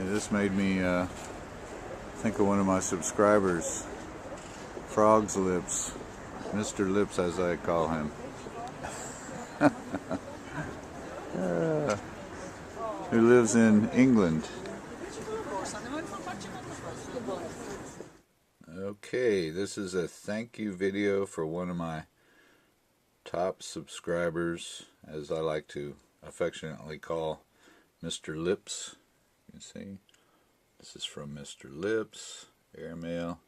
This made me think of one of my subscribers, Frog's Lips, Mr. Lips as I call him, who lives in England. Okay, this is a thank you video for one of my top subscribers, as I like to affectionately call Mr. Lips. You can see this is from Mr. Lips, airmail.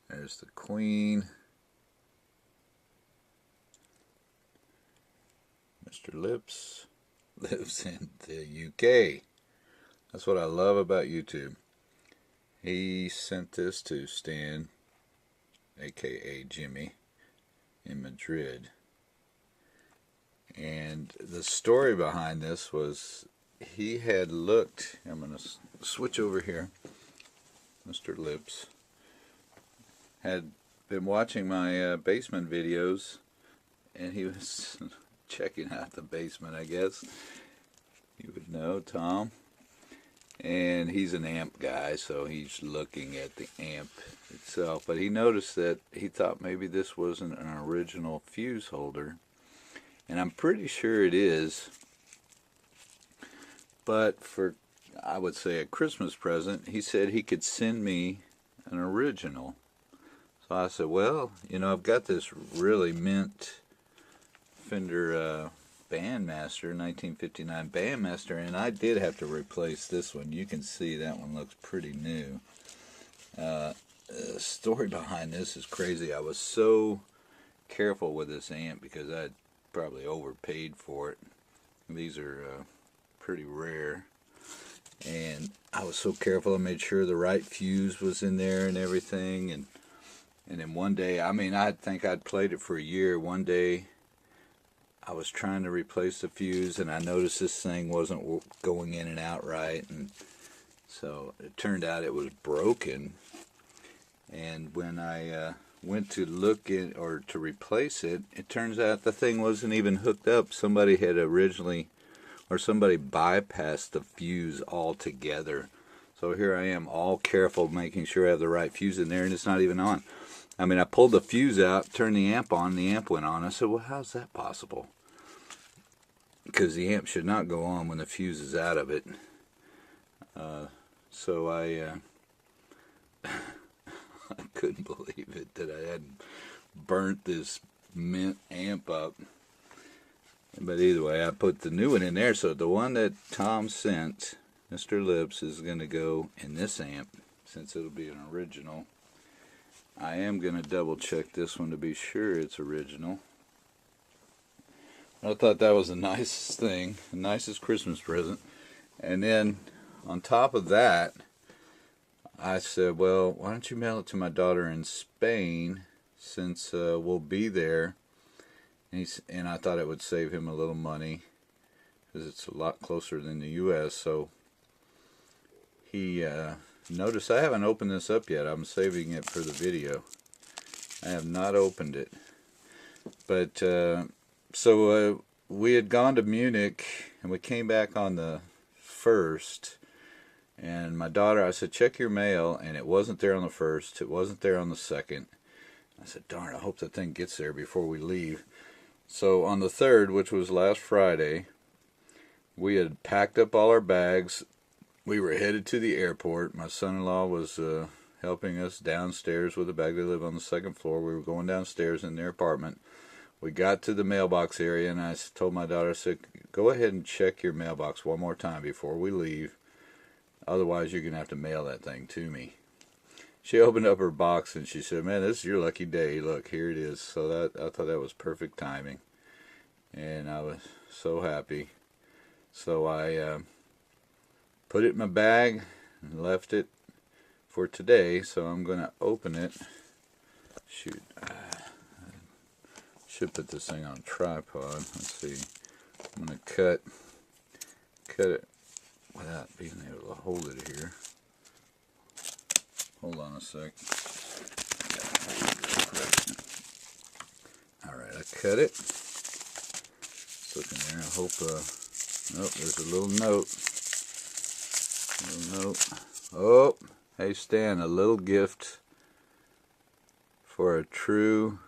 There's the Queen. Mr. Lips lives in the UK. That's what I love about YouTube. He sent this to Stan, aka Jimmy, in Madrid. And the story behind this was he had looked, I'm going to switch over here, Mr. Lips had been watching my basement videos, and he was checking out the basement, I guess. You would know, Tom. And he's an amp guy, so he's looking at the amp itself. But he noticed that he thought maybe this wasn't an original fuse holder. And I'm pretty sure it is. But for, I would say, a Christmas present, he said he could send me an original. So I said, well, you know, I've got this really mint Fender Bandmaster, 1959 Bandmaster, and I did have to replace this one. You can see that one looks pretty new. The story behind this is crazy. I was so careful with this amp because I'd probably overpaid for it. These are pretty rare, and I was so careful. I made sure the right fuse was in there and everything, and then one day, I mean, I think I'd played it for a year. One day I was trying to replace the fuse, and I noticed this thing wasn't going in and out right, and so it turned out it was broken. And when I went to look in or to replace it, it turns out the thing wasn't even hooked up. Somebody had originally, or somebody bypassed the fuse altogether. So here I am, all careful, making sure I have the right fuse in there, and it's not even on. I mean, I pulled the fuse out, turned the amp on, and the amp went on. I said, well, how's that possible? Because the amp should not go on when the fuse is out of it. So I couldn't believe it that I hadn't burnt this mint amp up. But either way, I put the new one in there. So the one that Tom sent, Mr. Lips, is going to go in this amp, since it'll be an original. I am going to double check this one to be sure it's original. I thought that was the nicest thing, the nicest Christmas present. And then on top of that, I said, well, why don't you mail it to my daughter in Spain, since we'll be there. And I thought it would save him a little money, because it's a lot closer than the U.S. So he notice I haven't opened this up yet. I'm saving it for the video. I have not opened it. But so we had gone to Munich, and we came back on the 1st. And my daughter, I said, check your mail, and it wasn't there on the 1st. It wasn't there on the 2nd. I said, darn, I hope that thing gets there before we leave. So on the 3rd, which was last Friday, we had packed up all our bags. We were headed to the airport. My son-in-law was helping us downstairs with the bag. They live on the 2nd floor. We were going downstairs in their apartment. We got to the mailbox area, and I told my daughter, I said, go ahead and check your mailbox one more time before we leave. Otherwise, you're going to have to mail that thing to me. She opened up her box, and she said, man, this is your lucky day. Look, here it is. So that I thought that was perfect timing. And I was so happy. So I put it in my bag and left it for today, so I'm going to open it. Shoot, I should put this thing on a tripod. Let's see. I'm going to cut it without being able to hold it here. Hold on a sec. Alright, I cut it. It's looking there. I hope, nope, there's a little note. Nope. Oh, hey Stan, a little gift for a true.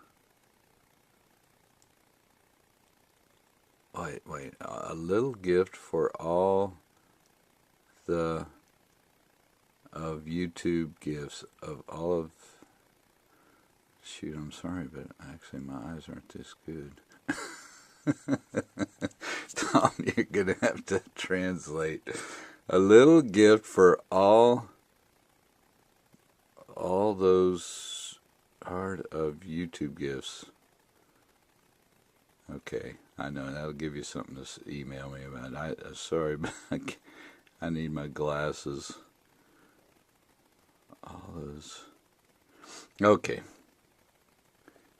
Wait. A little gift for all the of YouTube gifts of all of. Shoot, I'm sorry, but actually my eyes aren't this good. Tom, you're gonna have to translate. A little gift for all those art of YouTube gifts. Okay, I know that'll give you something to email me about. Sorry, but I need my glasses. All those. Okay.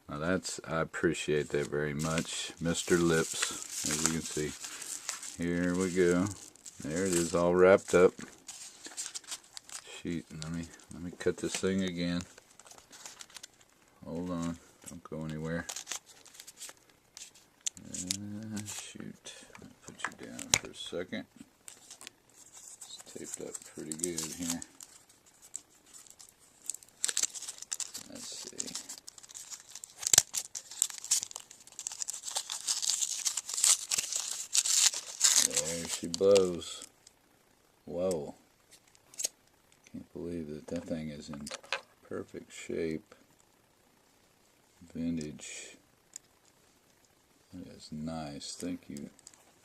Now I appreciate that very much, Mr. Lips. As you can see, here we go. There it is, all wrapped up. Shoot, let me cut this thing again. Hold on, don't go anywhere. Shoot, I'll put you down for a second. It's taped up pretty good here. Let's see. There she blows. Whoa. Can't believe that thing is in perfect shape. Vintage. That is nice. Thank you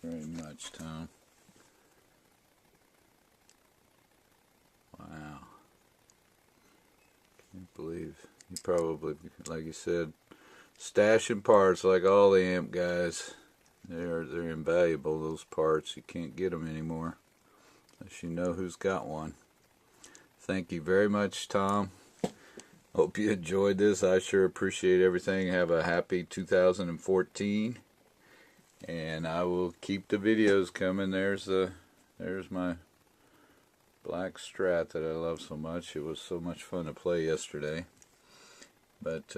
very much, Tom. Wow. Can't believe. You probably, like you said, stashing parts like all the amp guys. They're invaluable, those parts. You can't get them anymore unless you know who's got one. Thank you very much, Tom. Hope you enjoyed this. I sure appreciate everything. Have a happy 2014. And I will keep the videos coming. There's my black Strat that I love so much. It was so much fun to play yesterday. But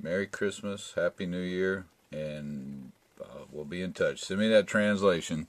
Merry Christmas, Happy New Year, and we'll be in touch. Send me that translation.